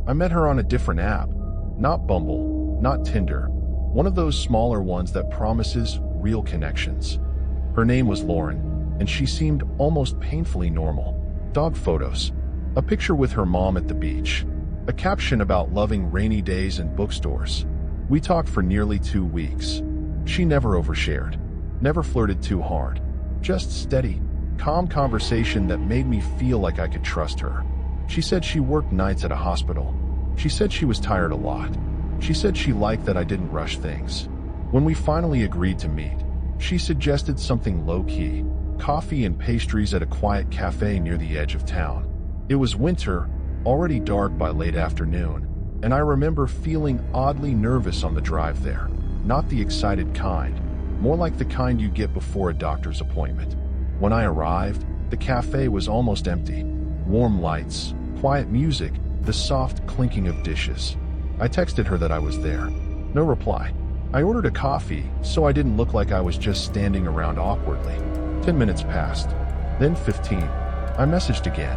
I met her on a different app. Not Bumble, not Tinder. One of those smaller ones that promises real connections. Her name was Lauren, and she seemed almost painfully normal. Dog photos. A picture with her mom at the beach. A caption about loving rainy days and bookstores. We talked for nearly 2 weeks. She never overshared. Never flirted too hard. Just steady, calm conversation that made me feel like I could trust her. She said she worked nights at a hospital. She said she was tired a lot. She said she liked that I didn't rush things. When we finally agreed to meet, she suggested something low-key, coffee and pastries at a quiet cafe near the edge of town. It was winter, already dark by late afternoon, and I remember feeling oddly nervous on the drive there. Not the excited kind, more like the kind you get before a doctor's appointment. When I arrived, the cafe was almost empty. Warm lights, quiet music, the soft clinking of dishes. I texted her that I was there. No reply. I ordered a coffee, so I didn't look like I was just standing around awkwardly. 10 minutes passed. Then 15. I messaged again.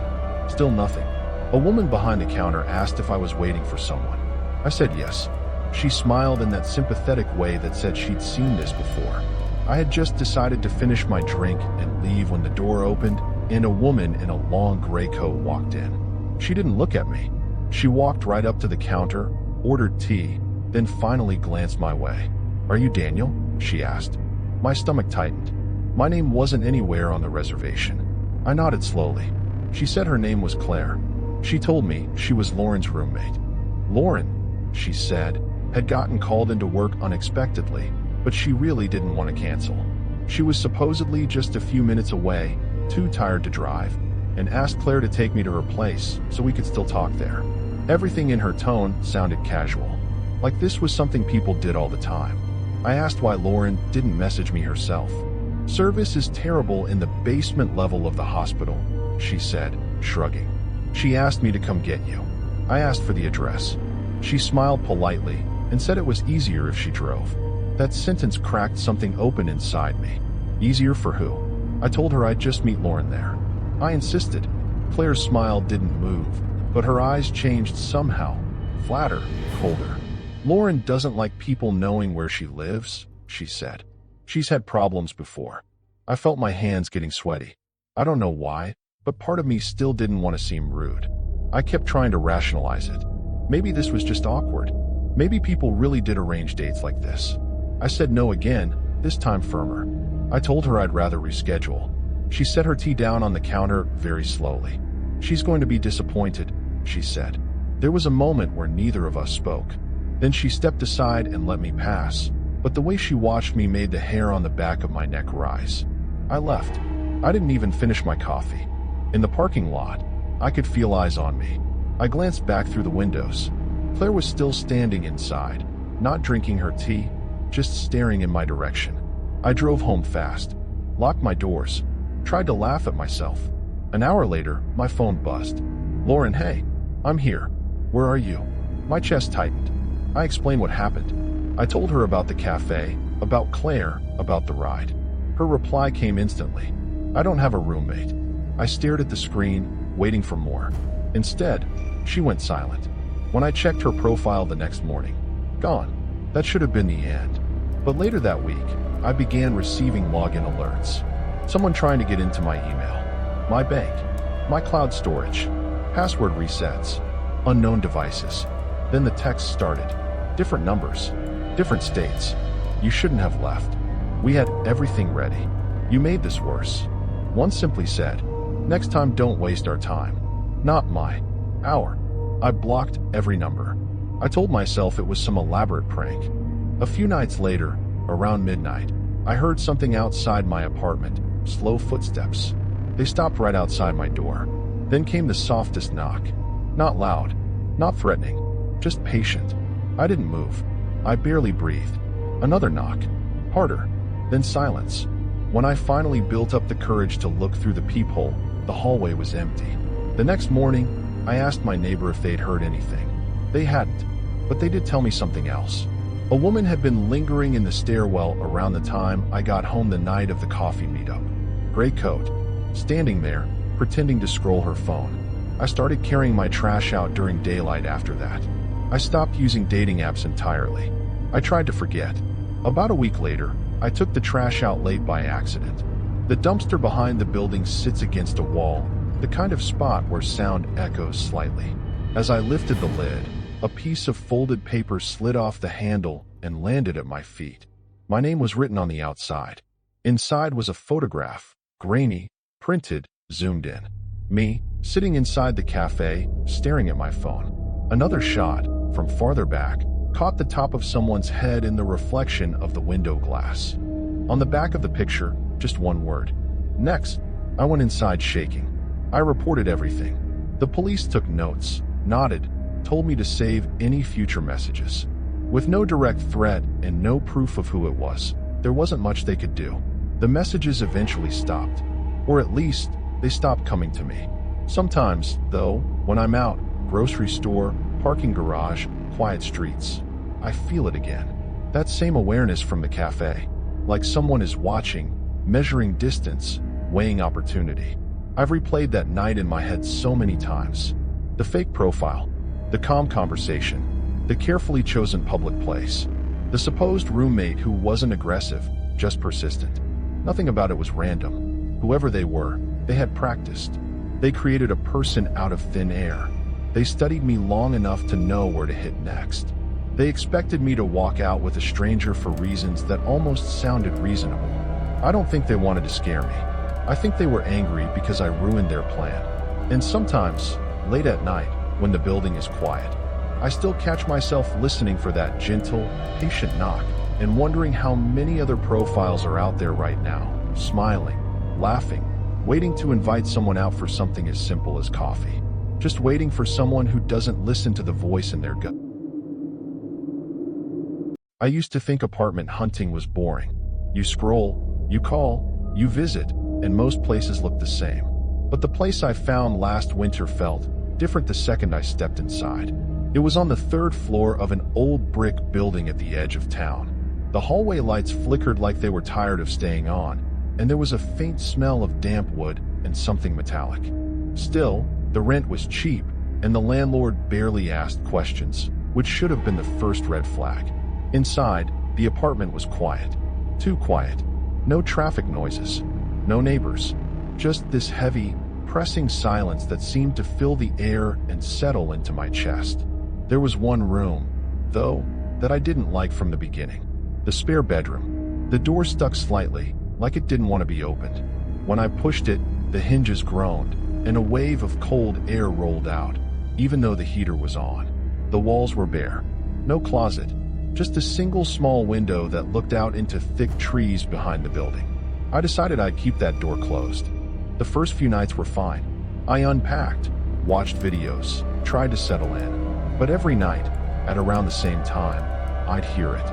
Still nothing. A woman behind the counter asked if I was waiting for someone. I said yes. She smiled in that sympathetic way that said she'd seen this before. I had just decided to finish my drink and leave when the door opened, and a woman in a long gray coat walked in. She didn't look at me. She walked right up to the counter, ordered tea, then finally glanced my way. "Are you Daniel?" she asked. My stomach tightened. My name wasn't anywhere on the reservation. I nodded slowly. She said her name was Claire. She told me she was Lauren's roommate. Lauren, she said, had gotten called into work unexpectedly, but she really didn't want to cancel. She was supposedly just a few minutes away, too tired to drive, and asked Claire to take me to her place so we could still talk there. Everything in her tone sounded casual, like this was something people did all the time. I asked why Lauren didn't message me herself. "Service is terrible in the basement level of the hospital," she said, shrugging. "She asked me to come get you." I asked for the address. She smiled politely and said it was easier if she drove. That sentence cracked something open inside me. Easier for who? I told her I'd just meet Lauren there. I insisted. Claire's smile didn't move, but her eyes changed somehow, flatter, colder. "Lauren doesn't like people knowing where she lives," she said. "She's had problems before." I felt my hands getting sweaty. I don't know why, but part of me still didn't want to seem rude. I kept trying to rationalize it. Maybe this was just awkward. Maybe people really did arrange dates like this. I said no again, this time firmer. I told her I'd rather reschedule. She set her tea down on the counter very slowly. "She's going to be disappointed," she said. There was a moment where neither of us spoke. Then she stepped aside and let me pass, but the way she watched me made the hair on the back of my neck rise. I left. I didn't even finish my coffee. In the parking lot, I could feel eyes on me. I glanced back through the windows. Claire was still standing inside, not drinking her tea, just staring in my direction. I drove home fast, locked my doors, tried to laugh at myself. An hour later, my phone buzzed. "Lauren, hey, I'm here. Where are you?" My chest tightened. I explained what happened. I told her about the cafe, about Claire, about the ride. Her reply came instantly. "I don't have a roommate." I stared at the screen, waiting for more. Instead, she went silent. When I checked her profile the next morning, gone. That should have been the end. But later that week, I began receiving login alerts. Someone trying to get into my email, my bank, my cloud storage, password resets, unknown devices. Then the text started. Different numbers, different states. "You shouldn't have left. We had everything ready. You made this worse." One simply said, "Next time don't waste our time." Not our. I blocked every number. I told myself it was some elaborate prank. A few nights later, around midnight, I heard something outside my apartment, slow footsteps. They stopped right outside my door. Then came the softest knock. Not loud, not threatening, just patient. I didn't move. I barely breathed. Another knock. Harder. Then silence. When I finally built up the courage to look through the peephole, the hallway was empty. The next morning, I asked my neighbor if they'd heard anything. They hadn't, but they did tell me something else. A woman had been lingering in the stairwell around the time I got home the night of the coffee meetup. Gray coat, standing there, pretending to scroll her phone. I started carrying my trash out during daylight after that. I stopped using dating apps entirely. I tried to forget. About a week later, I took the trash out late by accident. The dumpster behind the building sits against a wall, the kind of spot where sound echoes slightly. As I lifted the lid, a piece of folded paper slid off the handle and landed at my feet. My name was written on the outside. Inside was a photograph, grainy, printed, zoomed in. Me, sitting inside the cafe, staring at my phone. Another shot, from farther back, caught the top of someone's head in the reflection of the window glass. On the back of the picture, just one word. Next, I went inside shaking. I reported everything. The police took notes, nodded, told me to save any future messages. With no direct threat and no proof of who it was, there wasn't much they could do. The messages eventually stopped, or at least, they stopped coming to me. Sometimes, though, when I'm out, grocery store, parking garage, quiet streets, I feel it again. That same awareness from the cafe, like someone is watching, measuring distance, weighing opportunity. I've replayed that night in my head so many times. The fake profile, the calm conversation, the carefully chosen public place, the supposed roommate who wasn't aggressive, just persistent. Nothing about it was random. Whoever they were, they had practiced. They created a person out of thin air. They studied me long enough to know where to hit next. They expected me to walk out with a stranger for reasons that almost sounded reasonable. I don't think they wanted to scare me. I think they were angry because I ruined their plan. And sometimes, late at night, when the building is quiet, I still catch myself listening for that gentle, patient knock and wondering how many other profiles are out there right now, smiling, laughing, waiting to invite someone out for something as simple as coffee. Just waiting for someone who doesn't listen to the voice in their gut. I used to think apartment hunting was boring. You scroll, you call, you visit, and most places look the same. But the place I found last winter felt different the second I stepped inside. It was on the third floor of an old brick building at the edge of town. The hallway lights flickered like they were tired of staying on, and there was a faint smell of damp wood and something metallic. Still, the rent was cheap, and the landlord barely asked questions, which should have been the first red flag. Inside, the apartment was quiet. Too quiet. No traffic noises. No neighbors. Just this heavy, pressing silence that seemed to fill the air and settle into my chest. There was one room, though, that I didn't like from the beginning. The spare bedroom. The door stuck slightly, like it didn't want to be opened. When I pushed it, the hinges groaned, and a wave of cold air rolled out, even though the heater was on. The walls were bare. No closet. Just a single small window that looked out into thick trees behind the building. I decided I'd keep that door closed. The first few nights were fine. I unpacked, watched videos, tried to settle in. But every night, at around the same time, I'd hear it.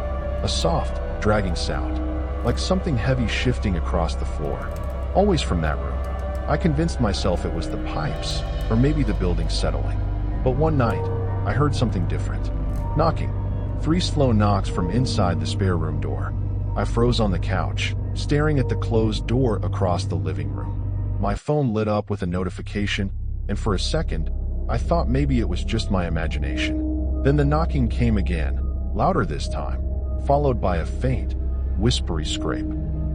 A soft, dragging sound, like something heavy shifting across the floor. Always from that room. I convinced myself it was the pipes, or maybe the building settling. But one night, I heard something different. Knocking. 3 slow knocks from inside the spare room door. I froze on the couch, staring at the closed door across the living room. My phone lit up with a notification, and for a second, I thought maybe it was just my imagination. Then the knocking came again, louder this time, followed by a faint, whispery scrape,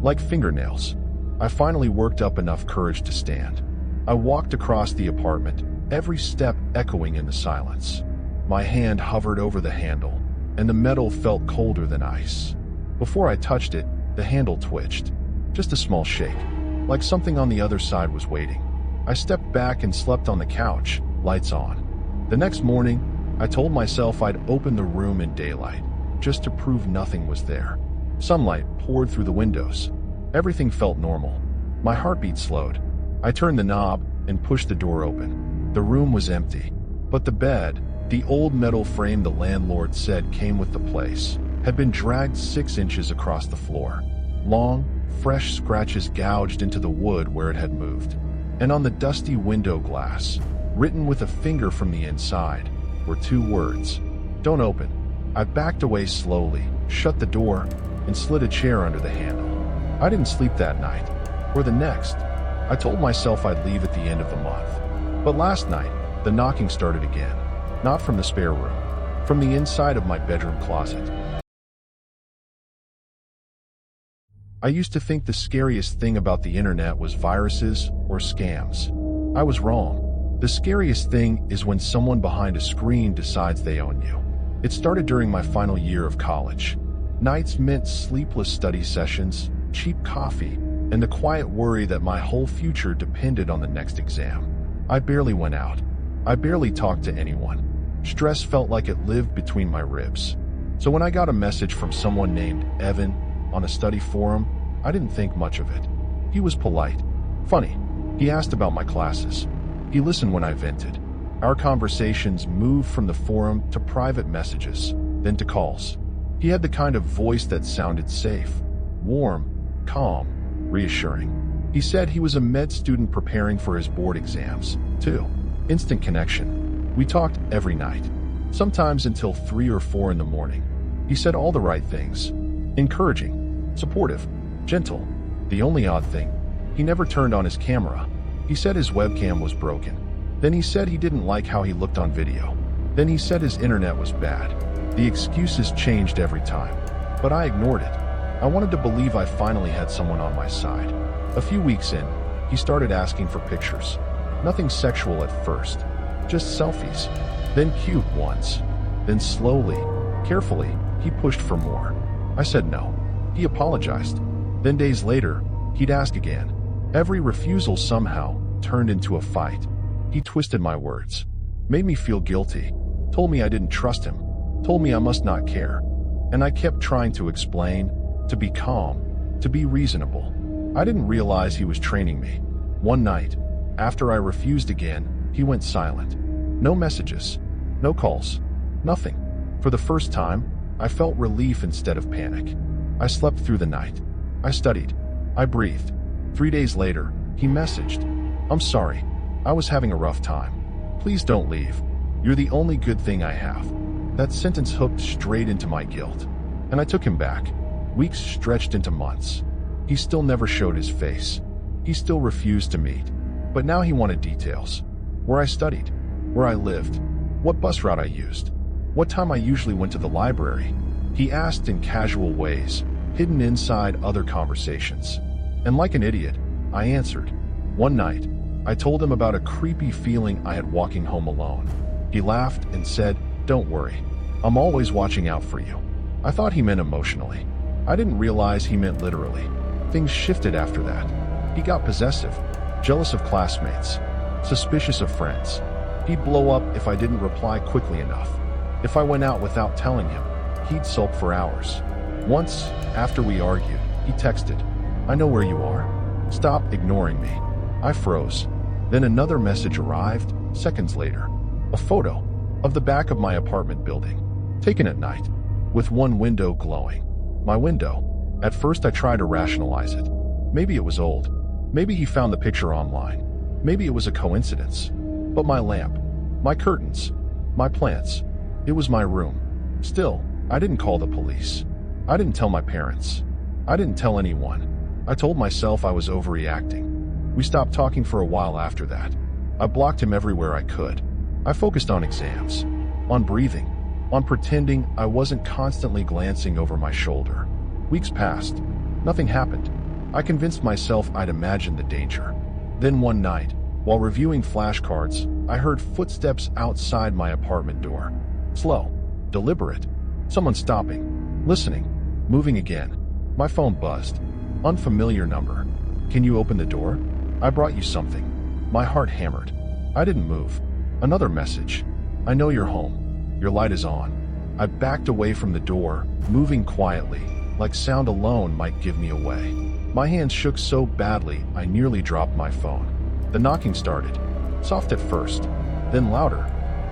like fingernails. I finally worked up enough courage to stand. I walked across the apartment, every step echoing in the silence. My hand hovered over the handle, and the metal felt colder than ice. Before I touched it, the handle twitched. Just a small shake, like something on the other side was waiting. I stepped back and slept on the couch, lights on. The next morning, I told myself I'd open the room in daylight, just to prove nothing was there. Sunlight poured through the windows. Everything felt normal. My heartbeat slowed. I turned the knob and pushed the door open. The room was empty, but the bed, the old metal frame the landlord said came with the place, had been dragged 6 inches across the floor. Long, fresh scratches gouged into the wood where it had moved. And on the dusty window glass, written with a finger from the inside, were 2 words. "Don't open." I backed away slowly, shut the door, and slid a chair under the handle. I didn't sleep that night, or the next. I told myself I'd leave at the end of the month. But last night, The knocking started again. Not from the spare room. From the inside of my bedroom closet. I used to think the scariest thing about the internet was viruses or scams. I was wrong. The scariest thing is when someone behind a screen decides they own you. It started during my final year of college. Nights meant sleepless study sessions, cheap coffee, and the quiet worry that my whole future depended on the next exam. I barely went out. I barely talked to anyone. Stress felt like it lived between my ribs. So when I got a message from someone named Evan on a study forum, I didn't think much of it. He was polite. Funny. He asked about my classes. He listened when I vented. Our conversations moved from the forum to private messages, then to calls. He had the kind of voice that sounded safe, warm, calm, reassuring. He said he was a med student preparing for his board exams, too. Instant connection. We talked every night, sometimes until 3 or 4 in the morning. He said all the right things. Encouraging, supportive, gentle. The only odd thing, he never turned on his camera. He said his webcam was broken. Then he said he didn't like how he looked on video. Then he said his internet was bad. The excuses changed every time, but I ignored it. I wanted to believe I finally had someone on my side. A few weeks in, he started asking for pictures. Nothing sexual at first, just selfies. Then cute ones. Then slowly, carefully, he pushed for more. I said no. He apologized. Then days later, he'd ask again. Every refusal somehow turned into a fight. He twisted my words, made me feel guilty, told me I didn't trust him, told me I must not care. And I kept trying to explain, to be calm, to be reasonable. I didn't realize he was training me. One night, after I refused again, he went silent. No messages, no calls, nothing. For the first time, I felt relief instead of panic. I slept through the night. I studied. I breathed. 3 days later, he messaged, "I'm sorry. I was having a rough time. Please don't leave. You're the only good thing I have." That sentence hooked straight into my guilt. And I took him back. Weeks stretched into months. He still never showed his face. He still refused to meet. But now he wanted details. Where I studied, where I lived, what bus route I used, what time I usually went to the library. He asked in casual ways, hidden inside other conversations. And like an idiot, I answered. One night, I told him about a creepy feeling I had walking home alone. He laughed and said, "Don't worry. I'm always watching out for you." I thought he meant emotionally. I didn't realize he meant literally. Things shifted after that. He got possessive, jealous of classmates, suspicious of friends. He'd blow up if I didn't reply quickly enough. If I went out without telling him, he'd sulk for hours. Once, after we argued, he texted, "I know where you are. Stop ignoring me." I froze. Then another message arrived, seconds later. A photo of the back of my apartment building, taken at night, with one window glowing. My window. At first I tried to rationalize it. Maybe it was old. Maybe he found the picture online. Maybe it was a coincidence. But my lamp, my curtains, my plants, it was my room. Still, I didn't call the police. I didn't tell my parents. I didn't tell anyone. I told myself I was overreacting. We stopped talking for a while after that. I blocked him everywhere I could. I focused on exams, on breathing, on pretending I wasn't constantly glancing over my shoulder. Weeks passed. Nothing happened. I convinced myself I'd imagined the danger. Then one night, while reviewing flashcards, I heard footsteps outside my apartment door. Slow, deliberate. Someone stopping, listening, moving again. My phone buzzed. Unfamiliar number. "Can you open the door? I brought you something." My heart hammered. I didn't move. Another message. "I know you're home. Your light is on." I backed away from the door, moving quietly, like sound alone might give me away. My hands shook so badly I nearly dropped my phone. The knocking started. Soft at first, then louder,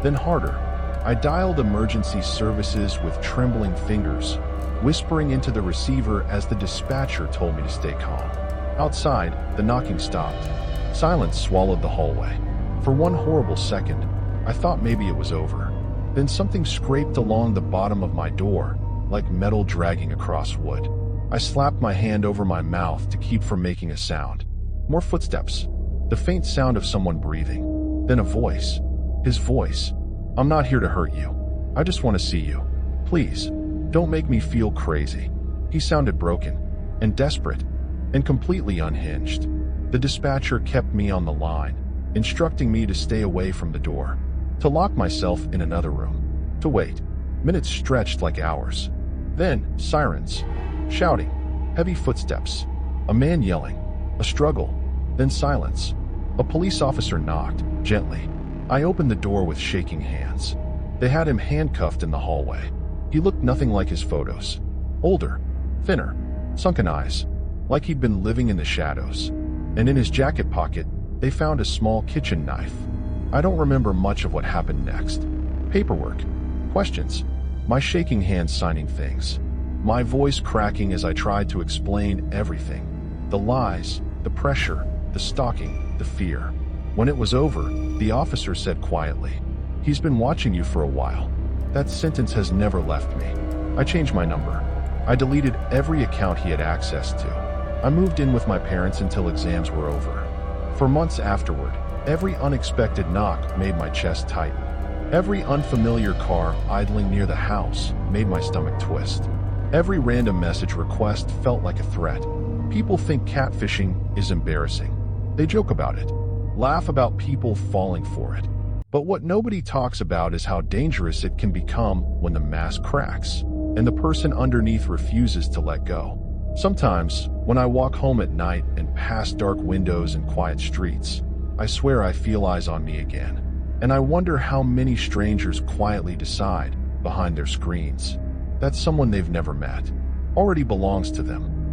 then harder. I dialed emergency services with trembling fingers, whispering into the receiver as the dispatcher told me to stay calm. Outside, the knocking stopped. Silence swallowed the hallway. For one horrible second, I thought maybe it was over. Then something scraped along the bottom of my door, like metal dragging across wood. I slapped my hand over my mouth to keep from making a sound. More footsteps. The faint sound of someone breathing. Then a voice. His voice. I'm not here to hurt you. I just want to see you. Please, don't make me feel crazy. He sounded broken, and desperate, and completely unhinged. The dispatcher kept me on the line, instructing me to stay away from the door, to lock myself in another room, to wait. Minutes stretched like hours. Then, sirens. Shouting. Heavy footsteps. A man yelling. A struggle. Then silence. A police officer knocked, gently. I opened the door with shaking hands. They had him handcuffed in the hallway. He looked nothing like his photos. Older. Thinner. Sunken eyes. Like he'd been living in the shadows. And in his jacket pocket, they found a small kitchen knife. I don't remember much of what happened next. Paperwork. Questions. My shaking hands signing things. My voice cracking as I tried to explain everything. The lies, the pressure, the stalking, the fear. When it was over, the officer said quietly, "He's been watching you for a while." That sentence has never left me. I changed my number. I deleted every account he had access to. I moved in with my parents until exams were over. For months afterward, every unexpected knock made my chest tighten. Every unfamiliar car idling near the house made my stomach twist. Every random message request felt like a threat. People think catfishing is embarrassing. They joke about it, laugh about people falling for it. But what nobody talks about is how dangerous it can become when the mask cracks and the person underneath refuses to let go. Sometimes, when I walk home at night and pass dark windows and quiet streets, I swear I feel eyes on me again. And I wonder how many strangers quietly decide, behind their screens, that someone they've never met already belongs to them.